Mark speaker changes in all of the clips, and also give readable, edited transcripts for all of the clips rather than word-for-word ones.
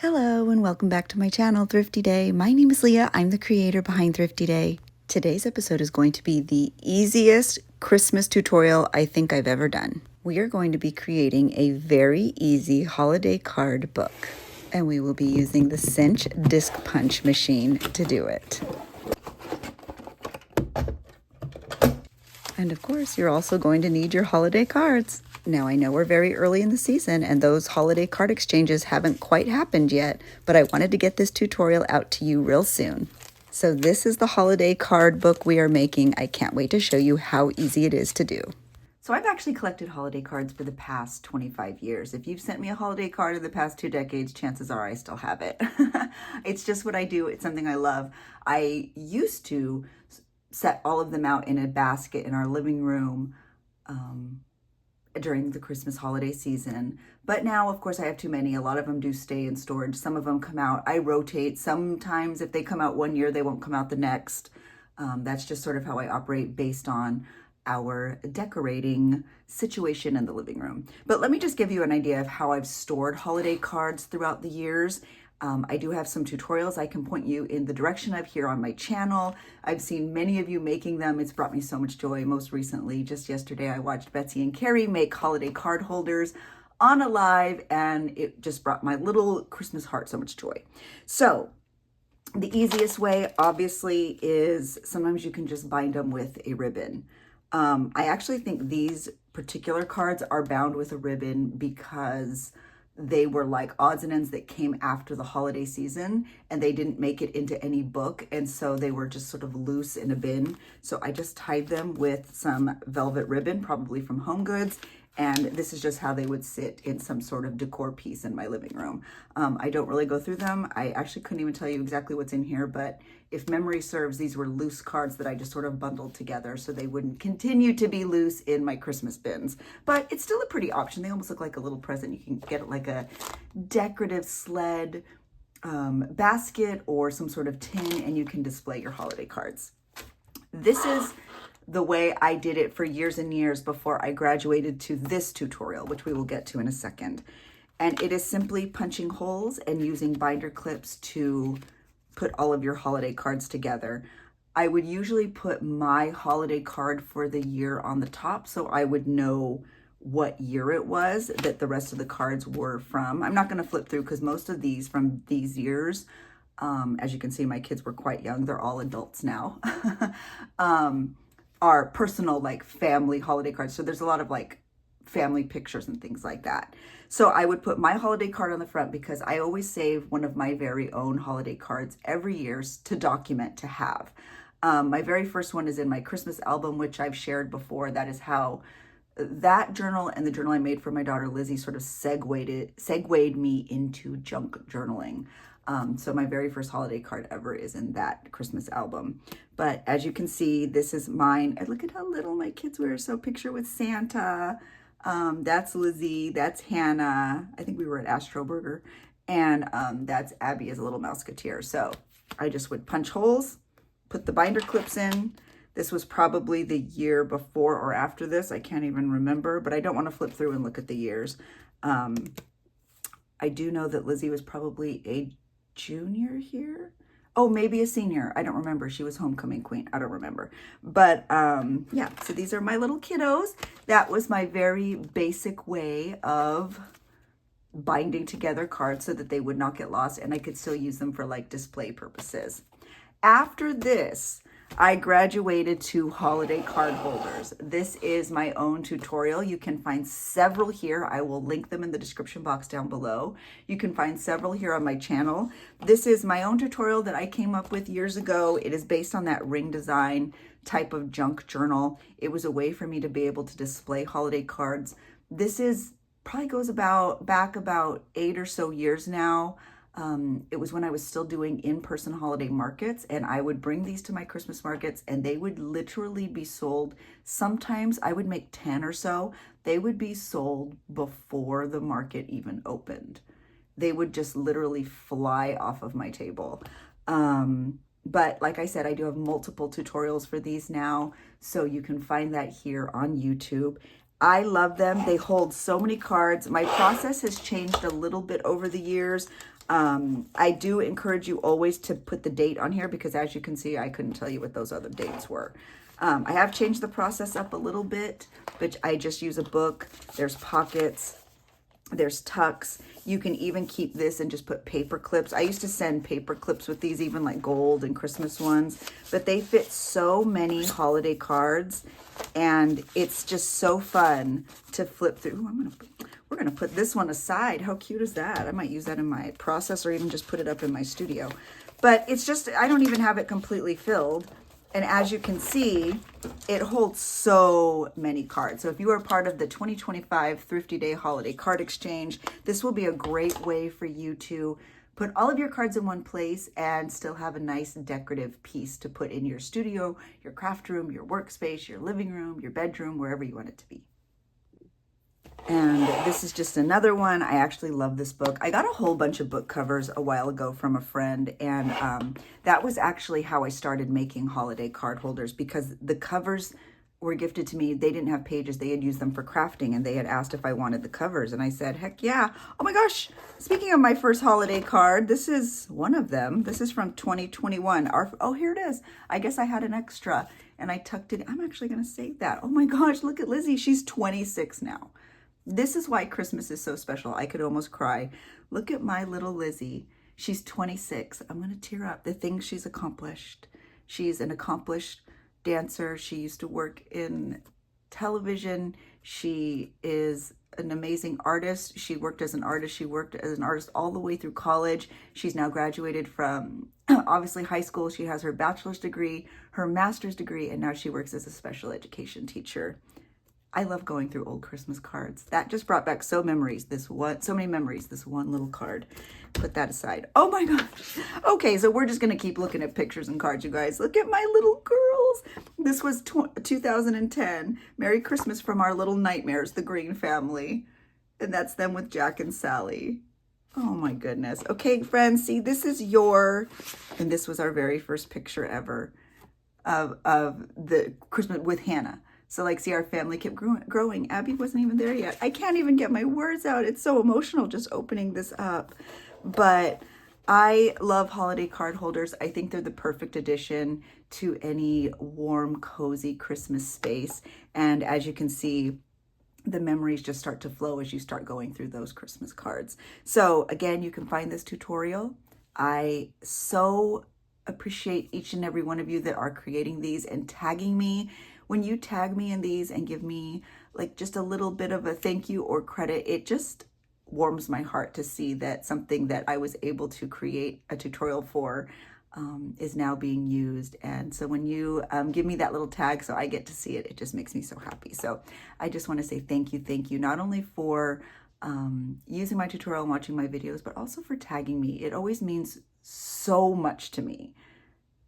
Speaker 1: Hello and welcome back to my channel, Thrifty Day. My name is Leah. I'm the creator behind Thrifty Day. Today's episode is going to be the easiest Christmas tutorial I think I've ever done. We are going to be creating a very easy holiday card book, and we will be using the Cinch disc punch machine to do it. And of course, you're also going to need your holiday cards. Now, I know we're very early in the season and those holiday card exchanges haven't quite happened yet, but I wanted to get this tutorial out to you real soon. So this is the holiday card book we are making. I can't wait to show you how easy it is to do. So I've actually collected holiday cards for the past 25 years. If you've sent me a holiday card in the past 2 decades, chances are I still have it. It's just what I do. It's something I love. I used to set all of them out in a basket in our living room during the Christmas holiday season. But now, of course, I have too many. A lot of them do stay in storage. Some of them come out. I rotate. Sometimes if they come out one year, they won't come out the next. That's just sort of how I operate based on our decorating situation in the living room. But let me just give you an idea of how I've stored holiday cards throughout the years. I do have some tutorials I can point you in the direction of here on my channel. I've seen many of you making them. It's brought me so much joy. Most recently, just yesterday, I watched Betsy and Carrie make holiday card holders on a live, and it just brought my little Christmas heart so much joy. So the easiest way, obviously, is sometimes you can just bind them with a ribbon. I actually think these particular cards are bound with a ribbon because they were like odds and ends that came after the holiday season and they didn't make it into any book, and so they were just sort of loose in a bin. So I just tied them with some velvet ribbon, probably from Home Goods, and this is just how they would sit in some sort of decor piece in my living room. I don't really go through them. I actually couldn't even tell you exactly what's in here, but if memory serves, these were loose cards that I just sort of bundled together so they wouldn't continue to be loose in my Christmas bins. But it's still a pretty option. They almost look like a little present. You can get it like a decorative sled basket or some sort of tin, and you can display your holiday cards. This is the way I did it for years and years before I graduated to this tutorial, which we will get to in a second. And it is simply punching holes and using binder clips to put all of your holiday cards together. I would usually put my holiday card for the year on the top so I would know what year it was that the rest of the cards were from. I'm not going to flip through because most of these from these years, as you can see, my kids were quite young. They're all adults now. Are personal, like family holiday cards. So there's a lot of like family pictures and things like that. So I would put my holiday card on the front because I always save one of my very own holiday cards every year to document, to have. My very first one is in my Christmas album, which I've shared before. That is how that journal and the journal I made for my daughter Lizzie sort of segued me into junk journaling. So my very first holiday card ever is in that Christmas album. But as you can see, this is mine. And look at how little my kids were. So picture with Santa. That's Lizzie. That's Hannah. I think we were at Astro Burger. And that's Abby as a little Mouseketeer. So I just would punch holes, put the binder clips in. This was probably the year before or after this. I can't even remember, but I don't want to flip through and look at the years. I do know that Lizzie was probably a junior here. Oh, maybe a senior. I don't remember. She was homecoming queen. I don't remember. But yeah, so these are my little kiddos. That was my very basic way of binding together cards so that they would not get lost and I could still use them for like display purposes. After this, I graduated to holiday card holders. This is my own tutorial. You can find several here. I will link them in the description box down below. You can find several here on my channel. This is my own tutorial that I came up with years ago. It is based on that ring design type of junk journal. It was a way for me to be able to display holiday cards. This is probably goes back about 8 or so years now. It was when I was still doing in-person holiday markets, and I would bring these to my Christmas markets and they would literally be sold. Sometimes I would make 10 or so. They would be sold before the market even opened. They would just literally fly off of my table. But like I said, I do have multiple tutorials for these now, so you can find that here on YouTube. I love them. They hold so many cards. My process has changed a little bit over the years. I do encourage you always to put the date on here because as you can see, I couldn't tell you what those other dates were. I have changed the process up a little bit, but I just use a book. There's pockets, there's tucks. You can even keep this and just put paper clips. I used to send paper clips with these, even like gold and Christmas ones, but they fit so many holiday cards and it's just so fun to flip through. Ooh, we're gonna put this one aside. How cute is that? I might use that in my process or even just put it up in my studio. But it's just, I don't even have it completely filled. And as you can see, it holds so many cards. So if you are part of the 2025 Thrifty Day Holiday Card Exchange, this will be a great way for you to put all of your cards in one place and still have a nice decorative piece to put in your studio, your craft room, your workspace, your living room, your bedroom, wherever you want it to be. And this is just another one. I actually love this book. I got a whole bunch of book covers a while ago from a friend, and that was actually how I started making holiday card holders because the covers were gifted to me. They didn't have pages. They had used them for crafting, and they had asked if I wanted the covers, and I said, heck yeah. Oh my gosh, speaking of my first holiday card, this is one of them. This is from 2021. Oh, here it is. I guess I had an extra, and I tucked it. I'm actually going to save that. Oh my gosh, look at Lizzie. She's 26 now. This is why Christmas is so special. I could almost cry. Look at my little Lizzie. She's 26. I'm going to tear up the things she's accomplished. She's an accomplished dancer. She used to work in television. She is an amazing artist. She worked as an artist. She worked as an artist all the way through college. She's now graduated from obviously high school. She has her bachelor's degree, her master's degree, and now she works as a special education teacher. I love going through old Christmas cards. That just brought back so many memories, this one little card. Put that aside. Oh my gosh. Okay, so we're just gonna keep looking at pictures and cards, you guys. Look at my little girls. This was 2010. Merry Christmas from our little nightmares, the Green family. And that's them with Jack and Sally. Oh my goodness. Okay, friends, see, this is and this was our very first picture ever of the Christmas with Hannah. So like, see, our family kept growing. Abby wasn't even there yet. I can't even get my words out. It's so emotional just opening this up. But I love holiday card holders. I think they're the perfect addition to any warm, cozy Christmas space. And as you can see, the memories just start to flow as you start going through those Christmas cards. So again, you can find this tutorial. I so appreciate each and every one of you that are creating these and tagging me. When you tag me in these and give me like just a little bit of a thank you or credit, it just warms my heart to see that something that I was able to create a tutorial for is now being used. And so when you give me that little tag so I get to see it, it just makes me so happy. So I just want to say thank you, not only for using my tutorial and watching my videos, but also for tagging me. It always means so much to me.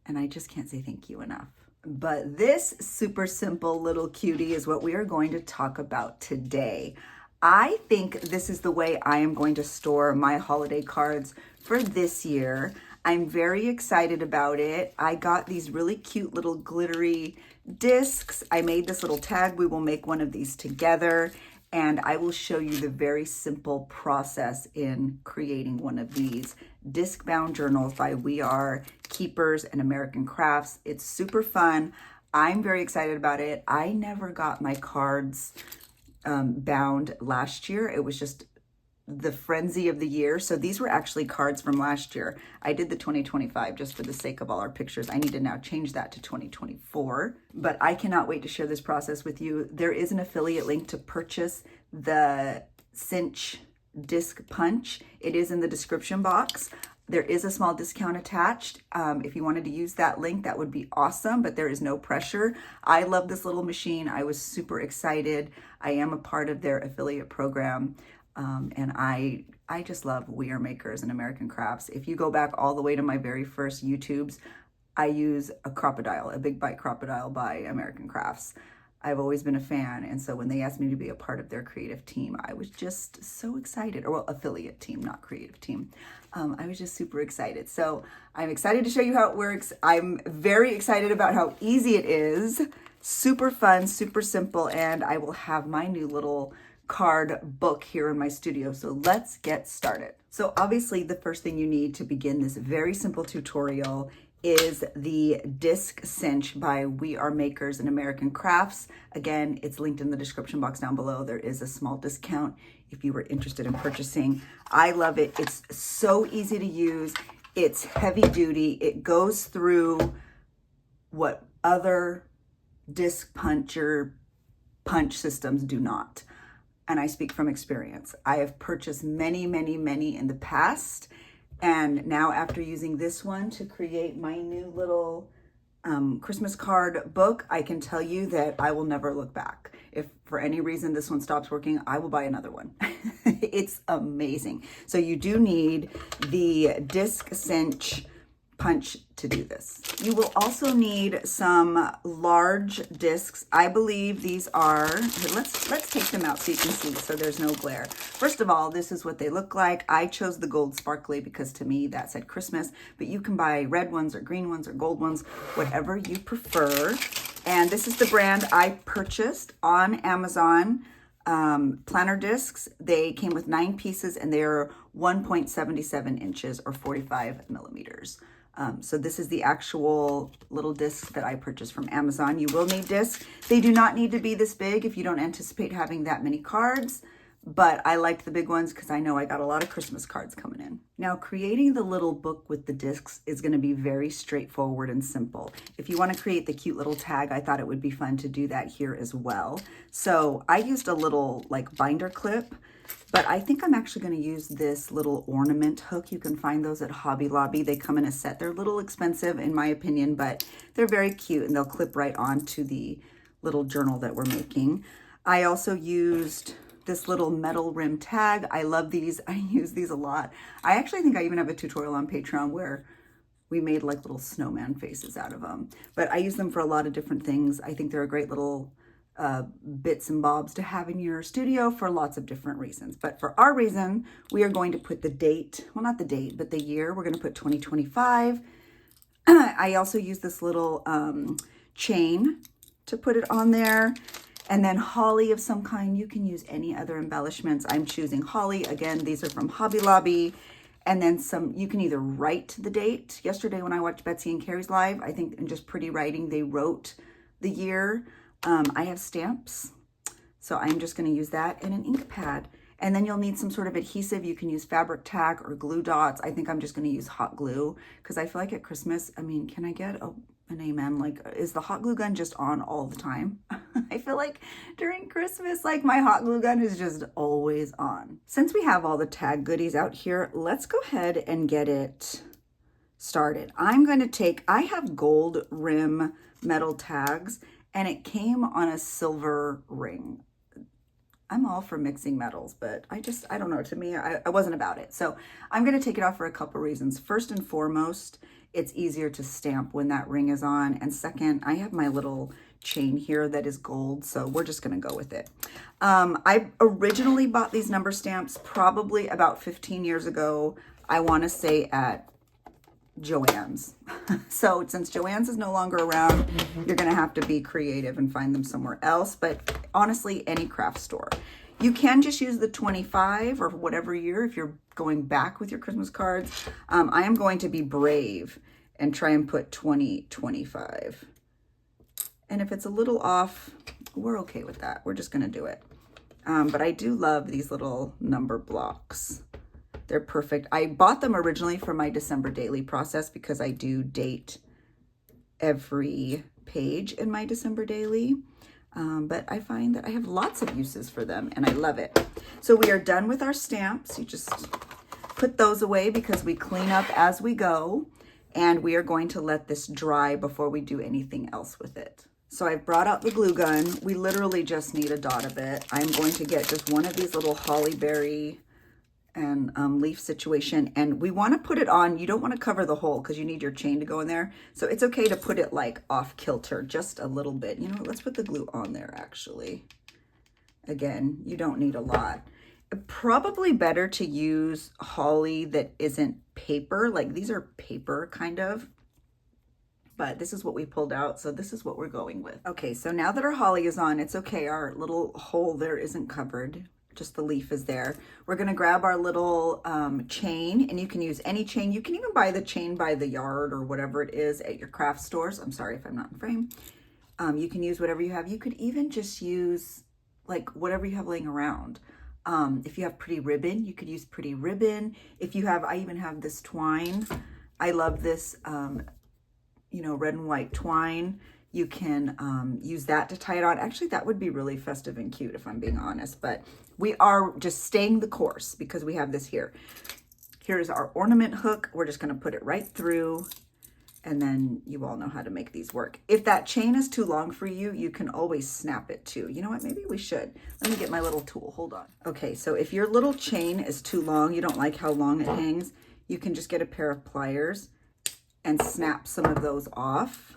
Speaker 1: And I just can't say thank you enough. But this super simple little cutie is what we are going to talk about today. I think this is the way I am going to store my holiday cards for this year. I'm very excited about it. I got these really cute little glittery discs. I made this little tag. We will make one of these together, and I will show you the very simple process in creating one of these disc-bound journals by We Are Keepers and American Crafts. It's super fun. I'm very excited about it. I never got my cards bound last year. It was just the frenzy of the year. So these were actually cards from last year. I did the 2025 just for the sake of all our pictures. I need to now change that to 2024, but I cannot wait to share this process with you. There is an affiliate link to purchase the Cinch disc punch. It is in the description box. There is a small discount attached. If you wanted to use that link, that would be awesome, but there is no pressure. I love this little machine. I was super excited. I am a part of their affiliate program. And I just love We Are Makers and American Crafts. If you go back all the way to my very first YouTubes, I use a crocodile, a big bite crocodile by American Crafts. I've always been a fan. And so when they asked me to be a part of their creative team, I was just so excited. Or well, affiliate team, not creative team. I was just super excited. So I'm excited to show you how it works. I'm very excited about how easy it is. Super fun, super simple. And I will have my new little card book here in my studio. So let's get started. So obviously the first thing you need to begin this very simple tutorial is the disc cinch by We Are Makers and American Crafts. Again, it's linked in the description box down below. There is a small discount if you were interested in purchasing. I love it. It's so easy to use. It's heavy duty. It goes through what other disc punch systems do not. And I speak from experience. I have purchased many in the past. And now after using this one to create my new little Christmas card book, I can tell you that I will never look back. If for any reason this one stops working, I will buy another one. It's amazing. So you do need the disc cinch punch to do this. You will also need some large discs. I believe these are, let's take them out so you can see so there's no glare. First of all, this is what they look like. I chose the gold sparkly because to me that said Christmas, but you can buy red ones or green ones or gold ones, whatever you prefer. And this is the brand I purchased on Amazon. Planner discs. They came with 9 pieces and they're 1.77 inches or 45 millimeters. So this is the actual little disc that I purchased from Amazon. You will need discs. They do not need to be this big if you don't anticipate having that many cards, but I liked the big ones because I know I got a lot of Christmas cards coming in. Now, creating the little book with the discs is going to be very straightforward and simple. If you want to create the cute little tag, I thought it would be fun to do that here as well. So I used a little like binder clip, but I think I'm actually going to use this little ornament hook. You can find those at Hobby Lobby. They come in a set. They're a little expensive in my opinion, but they're very cute and they'll clip right onto the little journal that we're making. I also used this little metal rim tag. I love these. I use these a lot. I actually think I even have a tutorial on Patreon where we made like little snowman faces out of them. But I use them for a lot of different things. I think they're a great little bits and bobs to have in your studio for lots of different reasons. But for our reason, we are going to put the date, well, not the date, but the year. We're going to put 2025. I also use this little chain to put it on there. And then holly of some kind. You can use any other embellishments. I'm choosing holly. Again, these are from Hobby Lobby. And then some, you can either write the date. Yesterday when I watched Betsy and Carrie's live, I think in just pretty writing, they wrote the year. I have stamps, so I'm just going to use that and an ink pad. And then you'll need some sort of adhesive. You can use fabric tack or glue dots. I think I'm just going to use hot glue because I feel like at Christmas, I mean, can I get an amen? Like, is the hot glue gun just on all the time? I feel like during Christmas, like my hot glue gun is just always on. Since we have all the tag goodies out here, let's go ahead and get it started. I'm going to take, I have gold rim metal tags and it came on a silver ring. I'm all for mixing metals, but I don't know, to me, I wasn't about it. So I'm gonna take it off for a couple reasons. First and foremost, it's easier to stamp when that ring is on. And second, I have my little chain here that is gold, so we're just gonna go with it. I originally bought these number stamps probably about 15 years ago. I wanna say at Joann's. So since Joann's is no longer around, you're gonna have to be creative and find them somewhere else, but honestly, any craft store. You can just use the 25 or whatever year if you're going back with your Christmas cards. I am going to be brave and try and put 2025. And if it's a little off, we're okay with that. We're just gonna do it. But I do love these little number blocks. They're perfect. I bought them originally for my December daily process because I do date every page in my December daily. But I find that I have lots of uses for them and I love it. So we are done with our stamps. You just put those away because we clean up as we go. And we are going to let this dry before we do anything else with it. So I've brought out the glue gun. We literally just need a dot of it. I'm going to get just one of these little holly berry and leaf situation, and we want to put it on. You don't want to cover the hole because you need your chain to go in there, so it's okay to put it like off kilter just a little bit. You know what, let's put the glue on there. Actually, again, you don't need a lot. Probably better to use holly that isn't paper. Like these are paper kind of, but this is what we pulled out, so this is what we're going with. Okay, so now that our holly is on, it's okay, our little hole there isn't covered. just the leaf is there. We're gonna grab our little chain, and you can use any chain. You can even buy the chain by the yard or whatever it is at your craft stores. I'm sorry if I'm not in frame. You can use whatever you have. You could even just use like whatever you have laying around. If you have pretty ribbon, you could use pretty ribbon. If you have, I even have this twine. I love this, you know, red and white twine. You can use that to tie it on. Actually, that would be really festive and cute if I'm being honest, but we are just staying the course because we have this here. Here's our ornament hook. We're just gonna put it right through, and then you all know how to make these work. If that chain is too long for you, you can always snap it too. You know what, maybe we should. Let me get my little tool, hold on. Okay, so if your little chain is too long, you don't like how long it hangs, you can just get a pair of pliers and snap some of those off,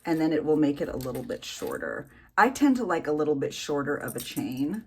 Speaker 1: and then it will make it a little bit shorter. I tend to like a little bit shorter of a chain,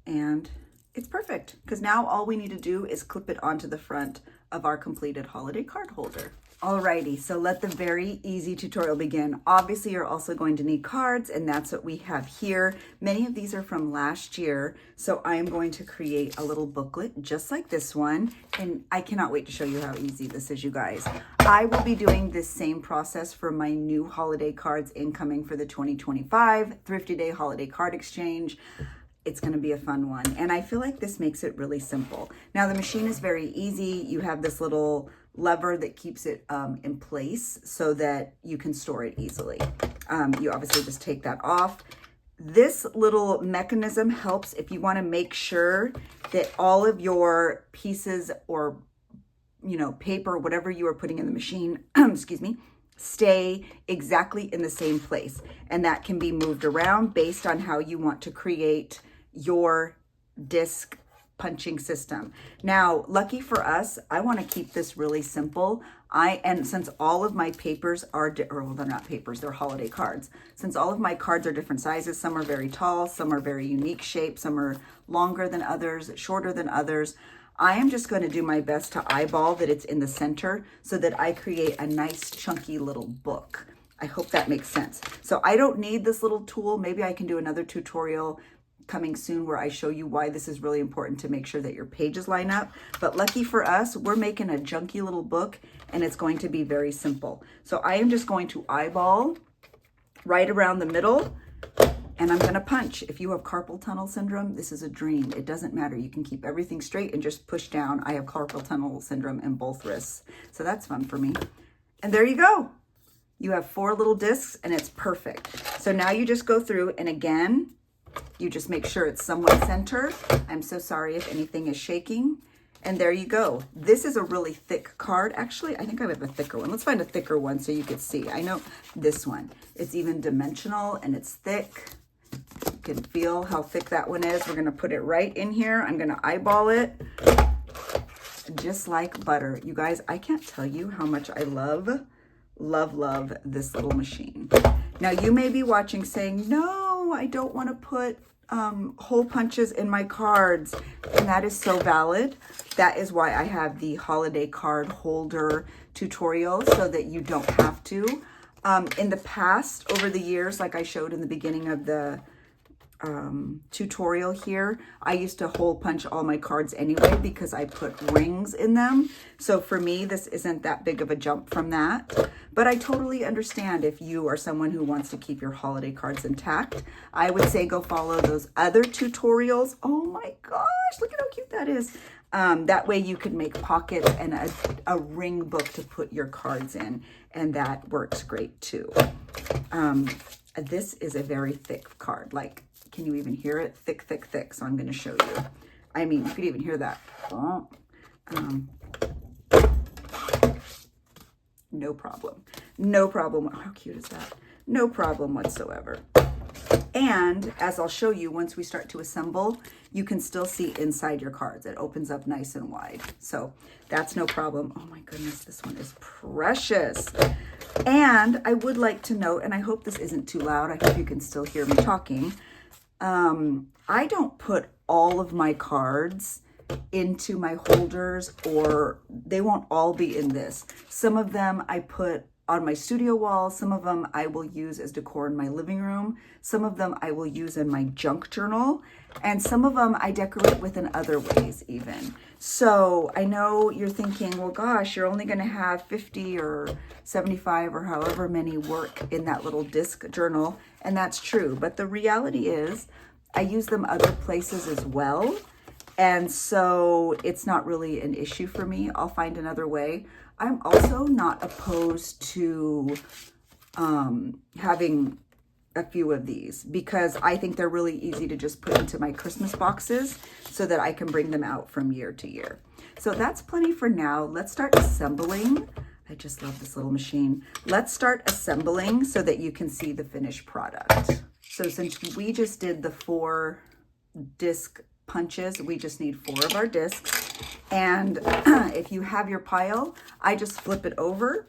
Speaker 1: and it's perfect because now all we need to do is clip it onto the front of our completed holiday card holder. Alrighty, so let the very easy tutorial begin. Obviously, you're also going to need cards, and that's what we have here. Many of these are from last year, so I am going to create a little booklet just like this one, and I cannot wait to show you how easy this is, you guys. I will be doing this same process for my new holiday cards incoming for the 2025 Thrifty Day Holiday Card Exchange. It's going to be a fun one, and I feel like this makes it really simple. Now, the machine is very easy. You have this little lever that keeps it in place so that you can store it easily. You obviously just take that off. This little mechanism helps if you want to make sure that all of your pieces or, you know, paper, whatever you are putting in the machine, excuse me, stay exactly in the same place. And that can be moved around based on how you want to create your disc punching system. Now, lucky for us, I want to keep this really simple. And since all of my papers are, well, they're not papers, they're holiday cards. Since all of my cards are different sizes, some are very tall, some are very unique shapes, some are longer than others, shorter than others. I am just going to do my best to eyeball that it's in the center so that I create a nice chunky little book. I hope that makes sense. So I don't need this little tool. Maybe I can do another tutorial coming soon where I show you why this is really important to make sure that your pages line up. But lucky for us, we're making a junky little book, and it's going to be very simple. So I am just going to eyeball right around the middle, and I'm going to punch. If you have carpal tunnel syndrome, this is a dream. It doesn't matter. You can keep everything straight and just push down. I have carpal tunnel syndrome in both wrists, so that's fun for me. And there you go. You have 4 little discs, and it's perfect. So now you just go through, and again, you just make sure it's somewhat centered. I'm so sorry if anything is shaking. And there you go. This is a really thick card. Actually, I think I have a thicker one. Let's find a thicker one so you can see. I know this one. It's even dimensional and it's thick. You can feel how thick that one is. We're going to put it right in here. I'm going to eyeball it just like butter. You guys, I can't tell you how much I love this little machine. Now, you may be watching saying, no, I don't want to put hole punches in my cards, and that is so valid. That is why I have the holiday card holder tutorial, so that you don't have to. In the past, over the years, like I showed in the beginning of the tutorial here, I used to hole punch all my cards anyway because I put rings in them. So for me, this isn't that big of a jump from that. But I totally understand if you are someone who wants to keep your holiday cards intact. I would say go follow those other tutorials. Oh my gosh, look at how cute that is. That way you can make pockets and a ring book to put your cards in, and that works great too. This is a very thick card. Like, can you even hear it? Thick, thick, thick. So I'm going to show you. I mean, you could even hear that. No problem. No problem. How cute is that? No problem whatsoever. And as I'll show you, once we start to assemble, you can still see inside your cards. It opens up nice and wide. So that's no problem. Oh my goodness, this one is precious. And I would like to note, and I hope this isn't too loud, I hope you can still hear me talking. I don't put all of my cards into my holders, or they won't all be in this. Some of them I put on my studio walls. Some of them I will use as decor in my living room. Some of them I will use in my junk journal. And some of them I decorate with in other ways even. So I know you're thinking, well, gosh, you're only going to have 50 or 75 or however many work in that little disc journal. And that's true. But the reality is I use them other places as well. And so it's not really an issue for me. I'll find another way. I'm also not opposed to having a few of these because I think they're really easy to just put into my Christmas boxes so that I can bring them out from year to year. So that's plenty for now. Let's start assembling. I just love this little machine. Let's start assembling so that you can see the finished product. So since we just did the 4 disc punches, we just need 4 of our discs. And if you have your pile, I just flip it over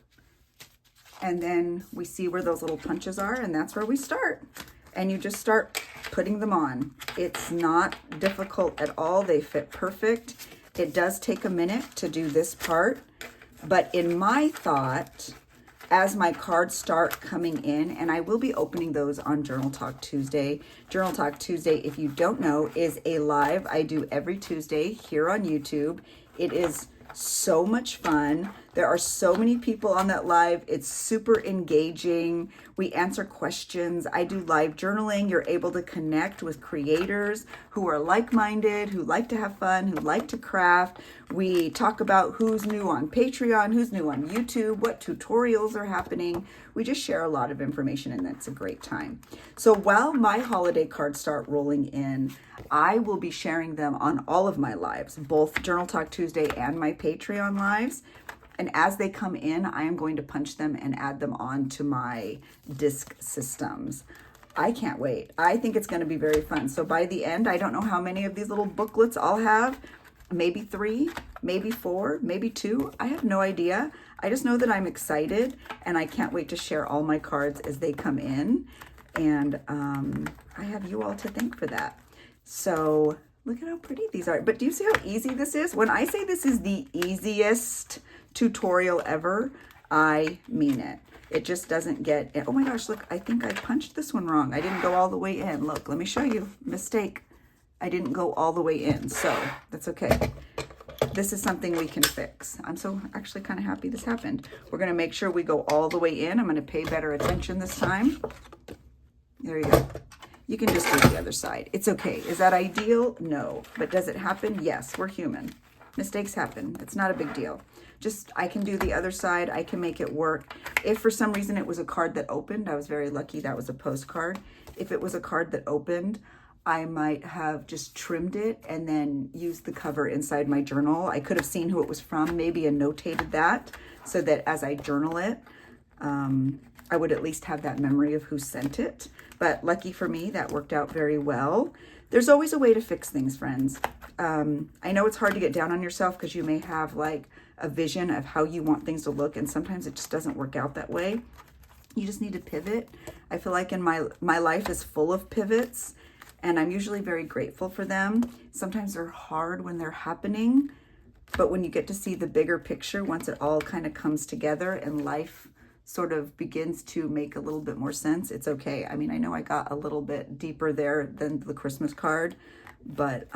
Speaker 1: and then we see where those little punches are, and that's where we start. And you just start putting them on. It's not difficult at all. They fit perfect. It does take a minute to do this part, but in my thought, as my cards start coming in, and I will be opening those on Journal Talk Tuesday. Journal Talk Tuesday, if you don't know, is a live I do every Tuesday here on YouTube. It is so much fun. There are so many people on that live. It's super engaging. We answer questions. I do live journaling. You're able to connect with creators who are like-minded, who like to have fun, who like to craft. We talk about who's new on Patreon, who's new on YouTube, what tutorials are happening. We just share a lot of information, and that's a great time. So while my holiday cards start rolling in, I will be sharing them on all of my lives, both Journal Talk Tuesday and my Patreon lives. And as they come in, I am going to punch them and add them on to my disc systems. I can't wait. I think it's going to be very fun. So by the end, I don't know how many of these little booklets I'll have. Maybe 3, maybe 4, maybe 2. I have no idea. I just know that I'm excited and I can't wait to share all my cards as they come in. And I have you all to thank for that. So look at how pretty these are. But do you see how easy this is? When I say this is the easiest tutorial ever, I mean it. It just doesn't get, oh my gosh, look, I think I punched this one wrong. I didn't go all the way in. Look, let me show you. Mistake. I didn't go all the way in, so that's okay. This is something we can fix. I'm so actually kind of happy this happened. We're going to make sure we go all the way in. I'm going to pay better attention this time. There you go. You can just do the other side. It's okay. Is that ideal? No. But does it happen? Yes, we're human. Mistakes happen. It's not a big deal. Just, I can do the other side. I can make it work. If for some reason it was a card that opened, I was very lucky. That was a postcard. If it was a card that opened, I might have just trimmed it and then used the cover inside my journal. I could have seen who it was from, maybe, and notated that so that as I journal it, I would at least have that memory of who sent it. But lucky for me, that worked out very well. There's always a way to fix things, friends. I know it's hard to get down on yourself because you may have like a vision of how you want things to look, and sometimes it just doesn't work out that way. You just need to pivot. I feel like in my life is full of pivots, and I'm usually very grateful for them. Sometimes they're hard when they're happening, but when you get to see the bigger picture, once it all kind of comes together and life sort of begins to make a little bit more sense, it's okay. I mean, I know I got a little bit deeper there than the Christmas card, but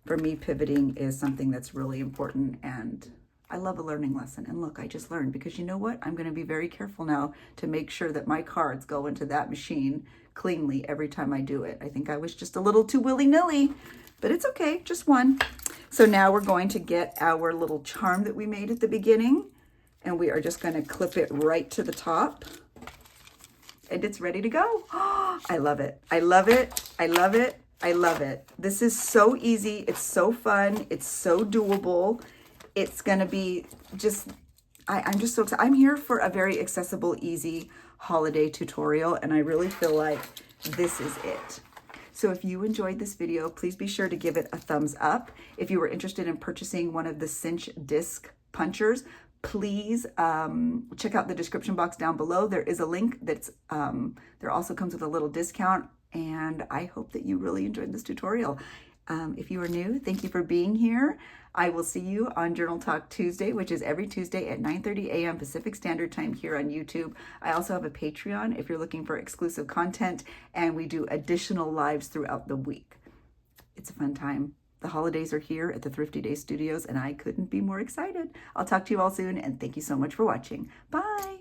Speaker 1: for me, pivoting is something that's really important, and I love a learning lesson. And look, I just learned, because you know what? I'm going to be very careful now to make sure that my cards go into that machine cleanly every time I do it. I think I was just a little too willy-nilly, but it's okay, just one. So now we're going to get our little charm that we made at the beginning, and we are just going to clip it right to the top, and it's ready to go. Oh, I love it. I love it. I love it. I love it. This is so easy. It's so fun. It's so doable. It's going to be just, I'm just so excited. I'm here for a very accessible, easy holiday tutorial, and I really feel like this is it. So if you enjoyed this video, please be sure to give it a thumbs up. If you were interested in purchasing one of the Cinch disc punchers, please check out the description box down below. There is a link that's, there also comes with a little discount, and I hope that you really enjoyed this tutorial. If you are new, thank you for being here. I will see you on Journal Talk Tuesday, which is every Tuesday at 9:30 a.m. Pacific Standard Time here on YouTube. I also have a Patreon if you're looking for exclusive content, and we do additional lives throughout the week. It's a fun time. The holidays are here at the Thrifty Day Studios, and I couldn't be more excited. I'll talk to you all soon, and thank you so much for watching. Bye!